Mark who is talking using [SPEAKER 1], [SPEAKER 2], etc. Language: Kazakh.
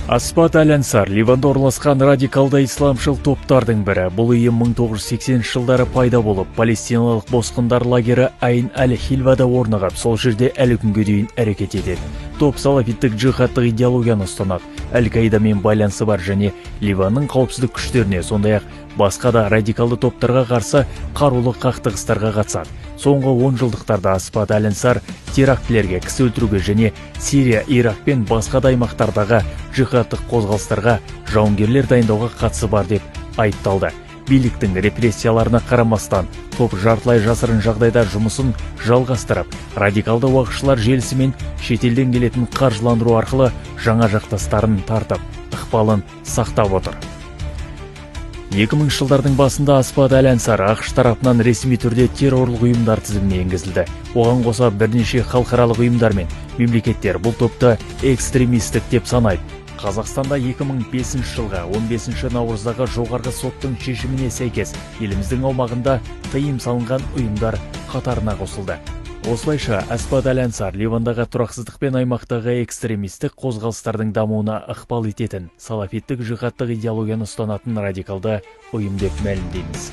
[SPEAKER 1] Аспад Аль-Ансар Ливанда орналасқан радикалды исламшыл топтардың бірі. Бұл ұйым 1980 жылдары пайда болып, палестиналық босқындар лагері Айн Аль-Хилвада орнығып, сол жерде әлі күнге дейін әрекет етеді. Топ салафиттік джихадтық идеологияны ұстанады, Аль-Каидамен байланысы бар және Ливанның қауіпсіздік күштеріне, сондай-ақ басқа да радикалды топтарға қарсы қарулы қақтығыстарға қатысады. Соңғы 10 жылдықтарда Аспад Аль-Ансар терактілерге, кісі өлтіруге және Сирия, Ирак пен басқа да аймақтардағы джихадтық қозғалыстарға жауынгерлер дайындауға қатысы бар деп айыпталды. Биліктің репрессияларына қарамастан, топ жартылай жасырын жағдайда жұмысын жалғастырып, радикалды уағызшылар желісі мен шетелден келетін қаржыландыру арқылы жаңа жақтастарын тартып, ықпалын сақтап отыр. 2000 жылдардың басында Аспад Аль-Ансар ақш тарапынан ресми түрде террорлық ұйымдар тізіміне енгізілді. Оған қоса бірнеше халықаралық ұйымдар мен мемлекеттер бұл топты экстремистік деп санайды. Қазақстанда 2005 жылға 15 наурыздағы жоғарғы соттың шешіміне сәйкес еліміздің аумағында тыйым салынған ұйымдар қатарына қосылды. Осылайша Аспад Аль-Ансар Ливандағы тұрақсыздық пен аймақтағы экстремистік қозғалыстардың дамуына ықпал ететін салафиттік джихадтық идеологияны ұстанатын радикалды ұйым деп мәлімдейміз.